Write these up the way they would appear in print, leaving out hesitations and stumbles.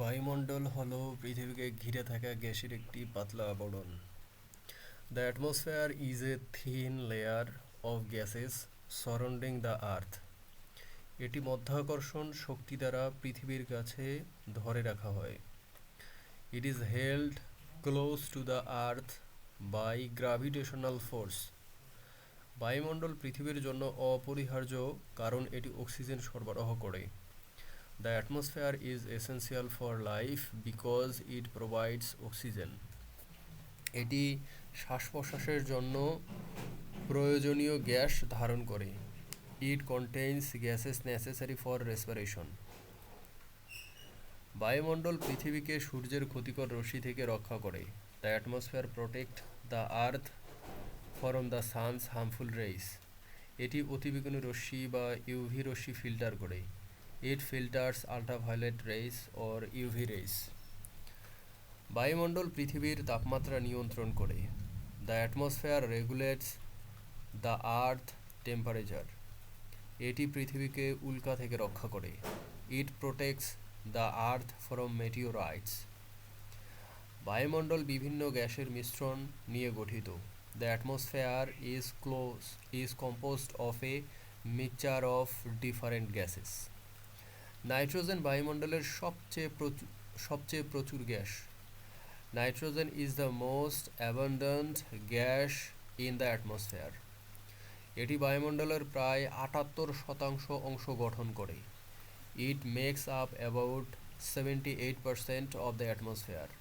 বায়ুমণ্ডল হলো পৃথিবীকে ঘিরে থাকা গ্যাসের একটি পাতলা আবরণ। The atmosphere is a thin layer of gases surrounding the earth. এটি মধ্যাকর্ষণ শক্তি দ্বারা পৃথিবীর কাছে ধরে রাখা হয়। It is held close to the earth by gravitational force. বায়ুমণ্ডল পৃথিবীর জন্য অপরিহার্য কারণ এটি অক্সিজেন সরবরাহ করে। The atmosphere is essential for life because it provides oxygen. এটি শ্বাস-প্রশ্বাসের জন্য প্রয়োজনীয় গ্যাস ধারণ করে। It contains gases necessary for respiration. বায়ুমণ্ডল পৃথিবীকে সূর্যের ক্ষতিকর রশ্মি থেকে রক্ষা করে। The atmosphere protects the earth from the sun's harmful rays. এটি অতিবেগুনি রশ্মি বা ইউভি রশ্মি ফিল্টার করে। It filters ultraviolet rays or UV rays. বায়ুমণ্ডল পৃথিবীর তাপমাত্রা নিয়ন্ত্রণ করে। The atmosphere regulates the earth temperature. এটি পৃথিবীকে উল্কা থেকে রক্ষা করে। It protects the earth from meteorites. বায়ুমণ্ডল বিভিন্ন গ্যাসের মিশ্রণ নিয়ে গঠিত। The atmosphere is composed of a mixture of different gases. Nitrogen বায়ুমণ্ডলের সবচেয়ে প্রচুর gas. Nitrogen is the most abundant gas in the atmosphere. এটি বায়ুমণ্ডলের প্রায় 78% অংশ গঠন করে। It makes up about 78% of the atmosphere.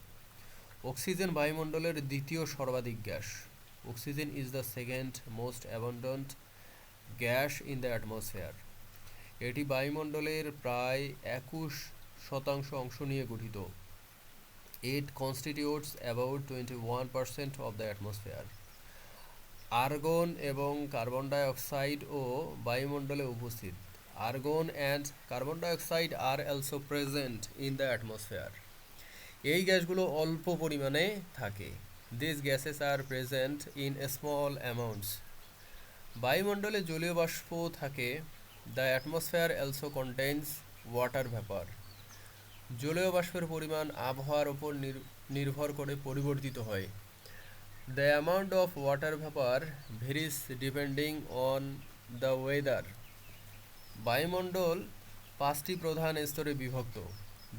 Oxygen বায়ুমণ্ডলের দ্বিতীয় সর্বাধিক gas. Oxygen is the second most abundant gas in the atmosphere. এটি বায়ুমণ্ডলের প্রায় 21% অংশ নিয়ে গঠিত। It constitutes about 21% of the atmosphere. Argon এবং কার্বন ডাই অক্সাইডও বায়ুমণ্ডলে উপস্থিত। Argon and carbon dioxide are also present in the atmosphere. এই গ্যাসগুলো অল্প পরিমাণে থাকে। These gases are present in small amounts. বায়ুমণ্ডলে জলীয় বাষ্প থাকে। The atmosphere also contains water vapor. জলীয় বাষ্পের পরিমাণ আবহাওয়ার উপর নির্ভর করে পরিবর্তিত হয়। The amount of water vapor varies depending on the weather. বায়ুমণ্ডল 5টি প্রধান স্তরে বিভক্ত।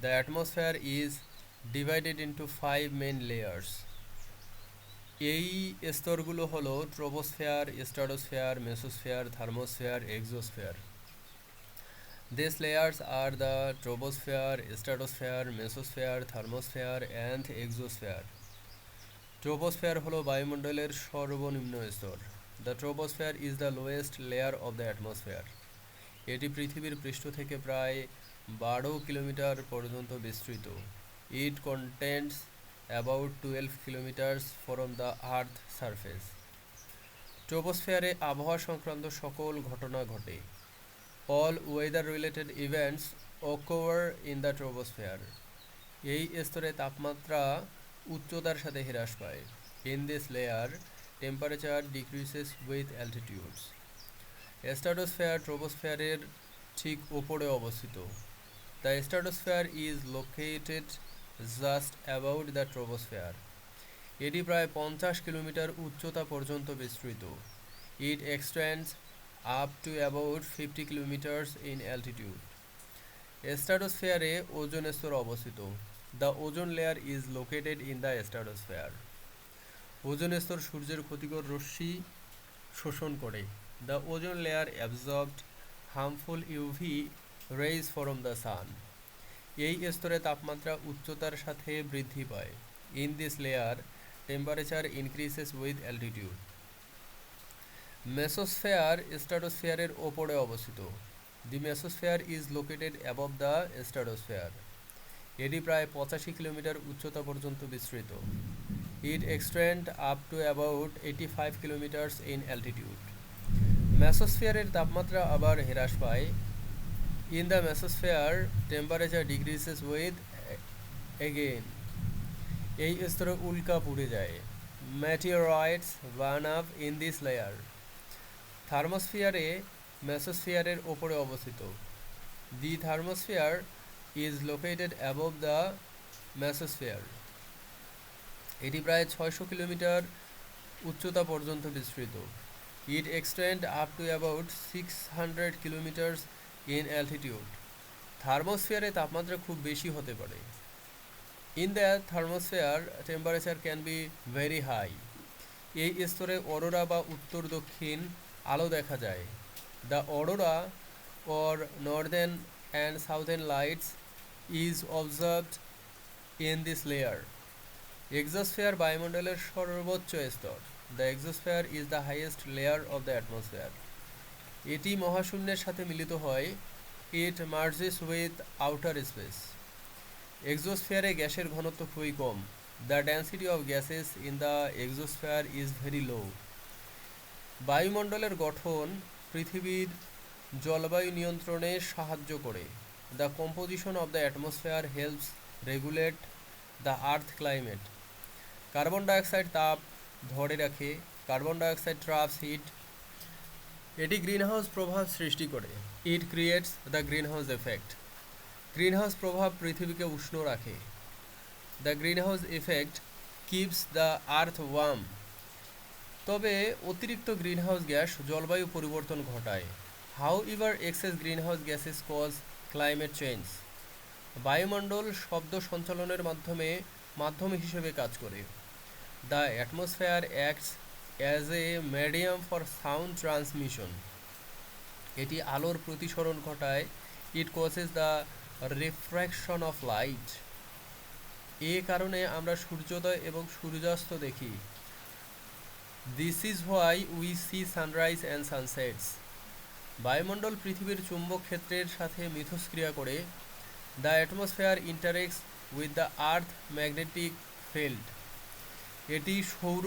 The atmosphere is divided into 5 main layers. এই স্তরগুলো হলো troposphere, stratosphere, mesosphere, thermosphere, exosphere. These layers are the troposphere, stratosphere, mesosphere, thermosphere and exosphere. Troposphere হলো বায়ুমণ্ডলের সর্বনিম্ন স্তর। The troposphere is the lowest layer of the atmosphere. এটি পৃথিবীর পৃষ্ঠ থেকে প্রায় 12 কিলোমিটার পর্যন্ত বিস্তৃত। It contains about 12 kilometers from the earth surface. ট্রোপোস্ফিয়ারে আবহাওয়া সংক্রান্ত সকল ঘটনা ঘটে। All weather related events occur in the troposphere. এই স্তরে তাপমাত্রা উচ্চতার সাথে হ্রাস পায়। In this layer, temperature decreases with altitudes. Stratosphere ট্রোপোস্ফিয়ারের ঠিক উপরে অবস্থিত। The stratosphere is located just above the troposphere. এটি প্রায় 50 কিলোমিটার উচ্চতা পর্যন্ত বিস্তৃত। It extends up to about 50 kilometers in altitude. স্ট্র্যাটোস্ফিয়ারে ozone স্তর অবস্থিত। The ozone layer is located in the stratosphere. Ozone স্তর সূর্যের ক্ষতিকর রশ্মি শোষণ করে। The ozone layer absorbed harmful UV rays from the sun. এই স্তরে তাপমাত্রা উচ্চতার সাথে বৃদ্ধি পায়। In this layer, temperature increases with altitude. Mesosphere স্ট্র্যাটোস্ফিয়ারের ওপরে অবস্থিত। The mesosphere is located above the stratosphere. এটি প্রায় 85 কিলোমিটার উচ্চতা পর্যন্ত বিস্তৃত। It extends up to about 85 kilometers in altitude. মেসোস্ফিয়ারের তাপমাত্রা আবার হ্রাস পায়। In the mesosphere, temperature decreases with again. এই স্তরে উল্কা পুড়ে যায়। Meteorites burn up in this layer. থার্মোস্ফিয়ারে মেসোস্ফিয়ারের ওপরে অবস্থিত। The thermosphere is located above the mesosphere. এটি প্রায় 600 কিলোমিটার উচ্চতা পর্যন্ত বিস্তৃত। It extends up to about 600 kilometers in altitude. থার্মোস্ফিয়ারে তাপমাত্রা খুব বেশি হতে পারে। In the thermosphere, temperature can be very high. এই স্তরে অরোরা বা উত্তর দক্ষিণ আলো দেখা যায়। The aurora or northern and southern lights is observed in this layer. Exosphere বায়ুমণ্ডলের সর্বোচ্চ স্তর। The exosphere is the highest layer of the atmosphere. এটি মহাশূন্যের সাথে মিলিত হয়। It merges with outer space. এক্সোস্ফিয়ারে গ্যাসের ঘনত্ব খুবই কম। The density of gases in the exosphere is very low. বায়ুমণ্ডলের গঠন পৃথিবীর জলবায়ু নিয়ন্ত্রণে সাহায্য করে। The composition of the atmosphere helps regulate the earth climate. Carbon dioxide তাপ ধরে রাখে। Carbon dioxide traps heat. এটি গ্রিনহাউস প্রভাব সৃষ্টি করে। It creates the greenhouse effect. গ্রিনহাউস প্রভাব পৃথিবীকে উষ্ণ রাখে। The greenhouse effect keeps the earth warm. তবে অতিরিক্ত গ্রিনহাউস গ্যাস জলবায়ু পরিবর্তন ঘটায়। However, excess greenhouse gases cause climate change. বায়ুমণ্ডল শব্দ সঞ্চালনের মাধ্যম হিসেবে কাজ করে। The atmosphere acts as a medium for sound transmission. এটি আলোর প্রতিসরণ ঘটায়। It causes the refraction of light. এ কারণে আমরা সূর্যোদয় এবং সূর্যাস্ত দেখি। This is why we see sunrise and sunsets. বায়ুমণ্ডল পৃথিবীর চুম্বক ক্ষেত্রের সাথে মিথস্ক্রিয়া করে। The atmosphere interacts with the earth magnetic field. এটি সৌর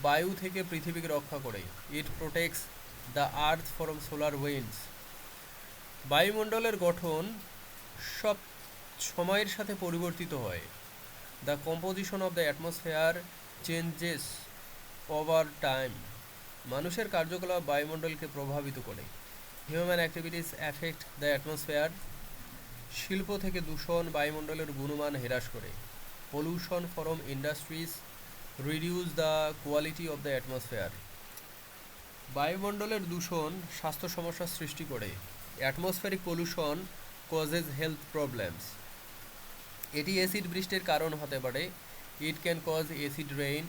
বায়ু থেকে পৃথিবীকে রক্ষা করে। It protects the earth from solar winds. বায়ুমণ্ডলের গঠন সব সময়ের সাথে পরিবর্তিত হয়। The composition of the atmosphere changes over time. মানুষের কার্যকলাপ বায়ুমণ্ডলকে প্রভাবিত করে। Human activities affect the atmosphere. শিল্প থেকে দূষণ বায়ুমণ্ডলের গুণমান হ্রাস করে। Pollution from industries reduce the quality of the atmosphere. বায়ুমণ্ডলের দূষণ স্বাস্থ্য সমস্যার সৃষ্টি করে। Atmospheric pollution causes health problems. এটি অ্যাসিড বৃষ্টির কারণ হতে পারে। It can cause acid rain.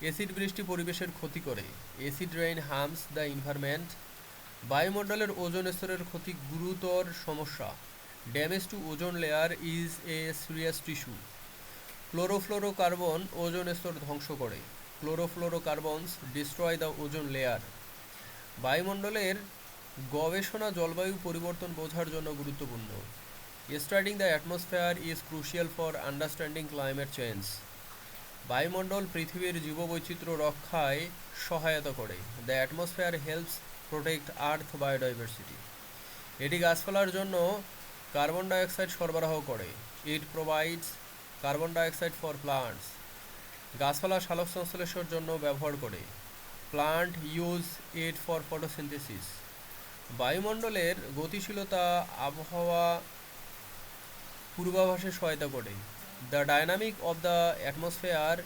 Acid বৃষ্টি পরিবেশের ক্ষতি করে। Acid rain harms the environment. বায়ুমণ্ডলের ওজোন স্তরের ক্ষতি গুরুতর সমস্যা। Damage to ozone layer is a serious issue. Chlorofluorocarbon ozone স্তর ধ্বংস করে। Chlorofluorocarbons destroy the ozone layer. বায়ুমণ্ডলের গবেষণা জলবায়ু পরিবর্তন বোঝার জন্য গুরুত্বপূর্ণ। Studying the atmosphere is crucial for understanding climate change. বায়ুমণ্ডল পৃথিবীর জীববৈচিত্র্য রক্ষায় সহায়তা করে। The atmosphere helps protect earth biodiversity. এটি গাছপালার জন্য কার্বন ডাইঅক্সাইড সরবরাহ করে। It provides carbon dioxide for plants. গাছপালা সালোকসংশ্লেষের জন্য ব্যবহার করে। Plant use it for photosynthesis. বায়ুমণ্ডলের গতিশীলতা আবহাওয়া পূর্বাভাসে সহায়তা করে। The dynamic of the atmosphere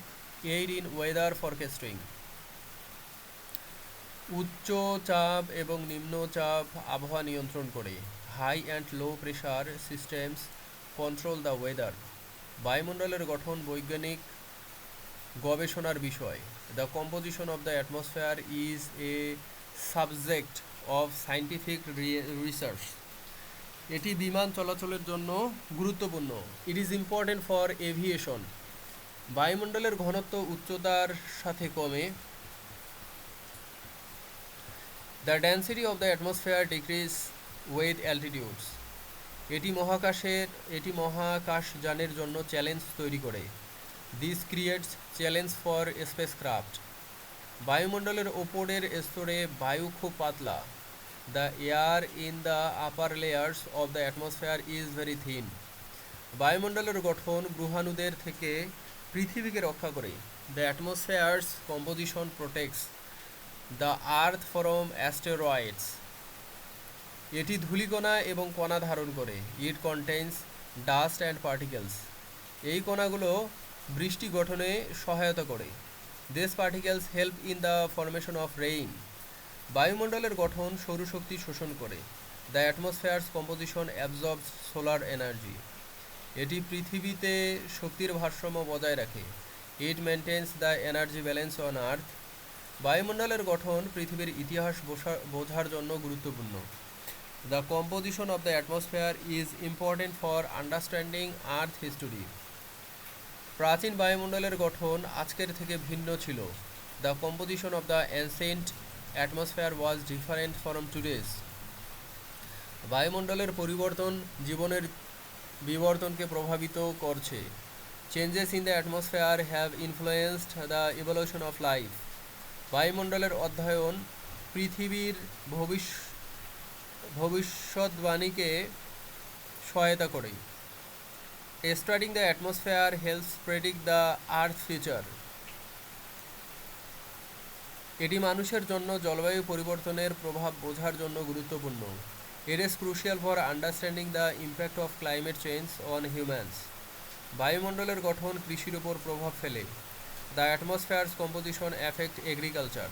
aid in weather forecasting. উচ্চ চাপ এবং নিম্ন চাপ আবহাওয়া নিয়ন্ত্রণ করে। High and low pressure systems control the weather. বায়ুমণ্ডলের গঠন বৈজ্ঞানিক গবেষণার বিষয়। The composition of the atmosphere is a subject of scientific research. এটি বিমান চলাচলের জন্য গুরুত্বপূর্ণ। It is important for aviation. বায়ুমণ্ডলের ঘনত্ব উচ্চতার সাথে কমে। The density of the atmosphere decrease with altitudes. এটি মহাকাশযানের জন্য চ্যালেঞ্জ তৈরি করে। This creates challenge for spacecraft. বায়ুমণ্ডলের ওপরের স্তরে বায়ু খুব পাতলা। The air in the upper layers of the atmosphere is very thin. বায়ুমণ্ডলের গঠন গ্রহাণুদের থেকে পৃথিবীকে রক্ষা করে। The atmosphere's composition protects the earth from asteroids. এটি ধূলিকণা এবং কণা ধারণ করে। It contains dust and particles. এই কণাগুলো বৃষ্টি গঠনে সহায়তা করে। This particles help in the formation of rain. বায়ুমণ্ডলের গঠন সৌরশক্তি শোষণ করে। The atmosphere's composition absorbs solar energy. এটি পৃথিবীতে শক্তির ভারসাম্য বজায় রাখে। It maintains the energy balance on earth. বায়ুমণ্ডলের গঠন পৃথিবীর ইতিহাস বোঝার জন্য গুরুত্বপূর্ণ। The composition of the atmosphere is important for understanding earth history. প্রাচীন বায়ুমণ্ডলের গঠন আজকের থেকে ভিন্ন ছিল। The composition of the ancient atmosphere was different from today's. বায়ুমণ্ডলের পরিবর্তন জীবনের বিবর্তনকে প্রভাবিত করছে। Changes in the atmosphere have influenced the evolution of life. বায়ুমণ্ডলের অধ্যয়ন পৃথিবীর ভবিষ্যৎবাণীকে সহায়তা করে। Studying the atmosphere helps predict the earth future. এটি মানুষের জন্য জলবায়ু পরিবর্তনের প্রভাব বোঝার জন্য গুরুত্বপূর্ণ। It is crucial for understanding the impact of climate change on humans. বায়ুমণ্ডলের গঠন কৃষির উপর প্রভাব ফেলে। The atmosphere's composition affect agriculture.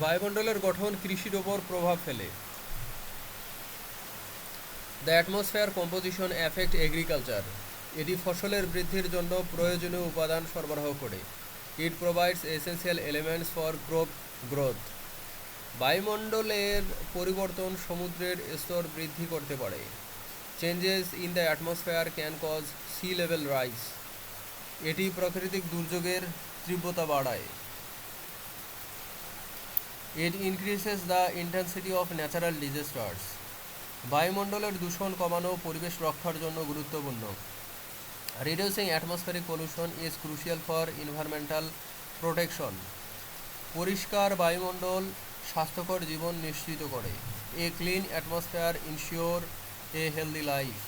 বায়ুমণ্ডলের গঠন কৃষির ওপর প্রভাব ফেলে। The atmosphere composition affect agriculture. এটি ফসলের বৃদ্ধির জন্য প্রয়োজনীয় উপাদান সরবরাহ করে। It provides essential elements for crop growth. বায়ুমণ্ডলের পরিবর্তন সমুদ্রের স্তর বৃদ্ধি করতে পারে। Changes in the atmosphere can cause sea level rise. এটি প্রাকৃতিক দুর্যোগের তীব্রতা বাড়ায়। It increases the intensity of natural disasters. বায়ুমণ্ডলের দূষণ কমানো পরিবেশ রক্ষার জন্য গুরুত্বপূর্ণ। Reducing atmospheric pollution is crucial for environmental protection. পরিষ্কার বায়ুমণ্ডল স্বাস্থ্যকর জীবন নিশ্চিত করে। A clean atmosphere ensure a healthy life.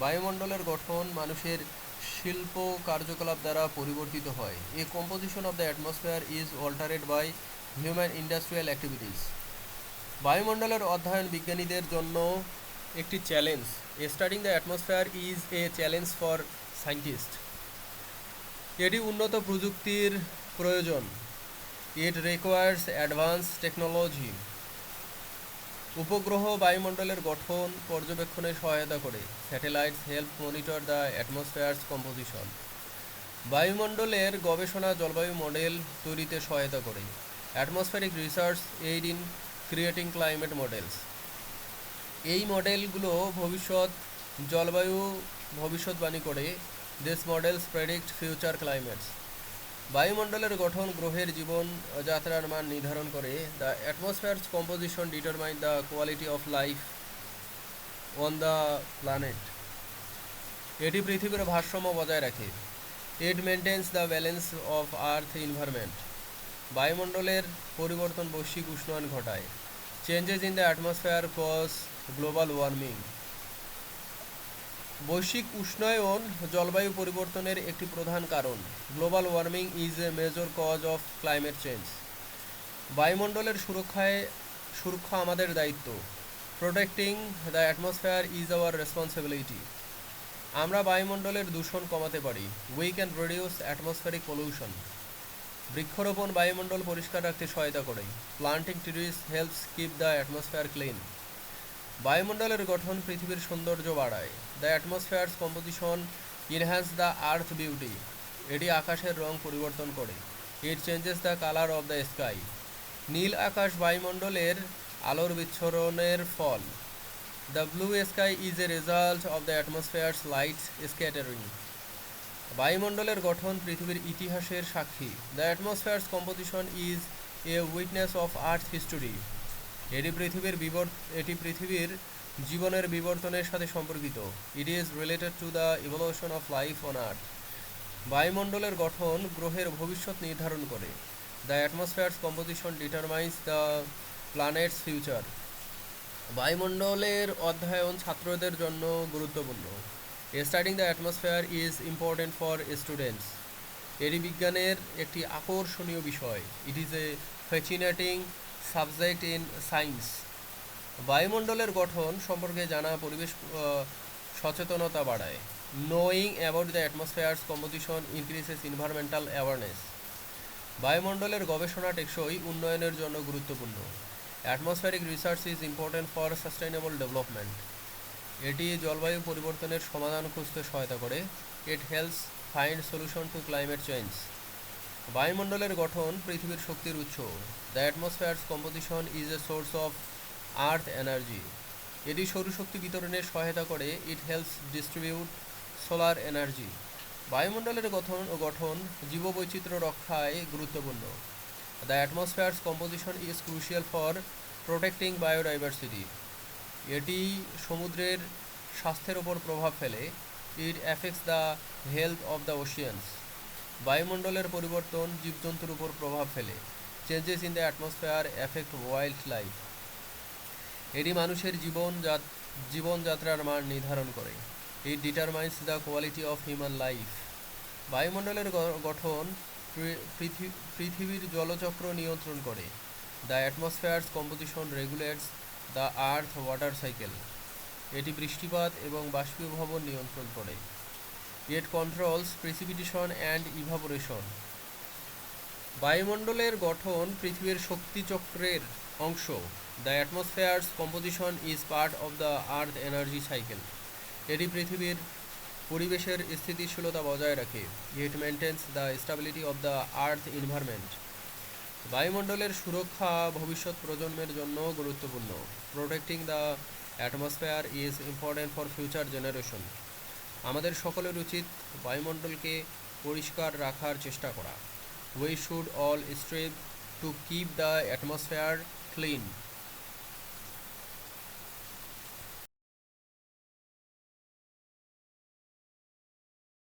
বায়ুমণ্ডলের গঠন মানুষের শিল্প কার্যকলাপ দ্বারা পরিবর্তিত হয়। A composition of the atmosphere is altered by human industrial activities. বায়ুমণ্ডলের অধ্যয়ন বিজ্ঞানীদের জন্য একটি চ্যালেঞ্জ। Studying the atmosphere is a challenge for scientist. এটি উন্নত প্রযুক্তির প্রয়োজন। It requires advance technology. উপগ্রহ বায়ুমণ্ডলের গঠন পর্যবেক্ষণে সহায়তা করে। Satellites help monitor the atmosphere's composition. বায়ুমণ্ডলের গবেষণা জলবায়ু মডেল তৈরিতে সহায়তা করে। Atmospheric research aid in creating climate models. এই মডেলগুলো জলবায়ু ভবিষ্যৎবাণী করে। This models predict future climates. বায়ুমণ্ডলের গঠন গ্রহের জীবন যাত্রার মান নির্ধারণ করে। The atmosphere's composition determine the quality of life on the planet. এটি পৃথিবীর ভারসাম্য বজায় রাখে। It maintains the balance of earth environment. বায়ুমণ্ডলের পরিবর্তন বৈশ্বিক উষ্ণায়ন ঘটায়। Changes in the atmosphere cause global warming. বৈশ্বিক উষ্ণায়ন জলবায়ু পরিবর্তনের একটি প্রধান কারণ। Global warming is a major cause of climate change. বায়ুমণ্ডলের সুরক্ষা আমাদের দায়িত্ব। Protecting the atmosphere is our responsibility. আমরা বায়ুমণ্ডলের দূষণ কমাতে পারি। We can reduce atmospheric pollution. বৃক্ষরোপণ বায়ুমণ্ডল পরিষ্কার রাখতে সহায়তা করে। Planting trees helps keep the atmosphere clean. বায়ুমণ্ডলের গঠন পৃথিবীর সৌন্দর্য বাড়ায়। The atmosphere's composition enhance the earth beauty. এটি আকাশের রং পরিবর্তন করে। It changes the colour of the sky. নীল আকাশ বায়ুমণ্ডলের আলোর বিচ্ছুরণের ফল। The blue sky is a result of the atmosphere's light scattering. বায়ুমণ্ডলের গঠন পৃথিবীর ইতিহাসের সাক্ষী। The atmosphere's composition is a witness of earth history. এটি পৃথিবীর জীবনের বিবর্তনের সাথে সম্পর্কিত। It is related to the evolution of life on earth. বায়ুমণ্ডলের গঠন গ্রহের ভবিষ্যৎ নির্ধারণ করে। The atmosphere's composition determines the planet's future. বায়ুমণ্ডলের অধ্যয়ন ছাত্রদের জন্য গুরুত্বপূর্ণ। Studying the atmosphere is important for students. এটি বিজ্ঞানের একটি আকর্ষণীয় বিষয়। It is a fascinating subject in science. বায়ুমণ্ডলের গঠন সম্পর্কে জানা পরিবেশ সচেতনতা বাড়ায়। Knowing about the atmosphere's composition increases environmental awareness. বায়ুমণ্ডলের গবেষণা টেকসই উন্নয়নের জন্য গুরুত্বপূর্ণ। Atmospheric research is important for sustainable development. এটি জলবায়ু পরিবর্তনের সমাধান খুঁজতে সহায়তা করে। It helps find solution to climate change. বায়ুমণ্ডলের গঠন পৃথিবীর শক্তির উৎস। The atmosphere's composition is a source of earth energy. এটি সৌরশক্তি বিতরণে সহায়তা করে। It helps distribute solar energy. বায়ুমণ্ডলের গঠন জীববৈচিত্র্য রক্ষায় গুরুত্বপূর্ণ। The atmosphere's composition is crucial for protecting biodiversity. এটি সমুদ্রের স্বাস্থ্যের ওপর প্রভাব ফেলে। It affects the health of the oceans. বায়ুমণ্ডলের পরিবর্তন জীবজন্তুর উপর প্রভাব ফেলে। Changes in the atmosphere affect wildlife. এটি মানুষের জীবনযাত্রার মান নির্ধারণ করে। It determines the quality of human life. বায়ুমণ্ডলের গঠন পৃথিবীর জলচক্র নিয়ন্ত্রণ করে। The atmosphere's composition regulates the earth water cycle. এটি বৃষ্টিপাত এবং বাষ্পীভবন নিয়ন্ত্রণ করে। It controls precipitation and evaporation. বায়ুমণ্ডলের গঠন পৃথিবীর শক্তিচক্রের অংশ। The atmosphere's composition is part of the earth energy cycle. এটি পৃথিবীর পরিবেশের স্থিতিশীলতা বজায় রাখে। It maintains the stability of the earth environment. বায়ুমণ্ডলের সুরক্ষা ভবিষ্যৎ প্রজন্মের জন্য গুরুত্বপূর্ণ। Protecting the atmosphere is important for future generation. আমাদের সকলের উচিত বায়ুমণ্ডলকে পরিষ্কার রাখার চেষ্টা করা। We should all স্ট্রিভ to keep the atmosphere clean.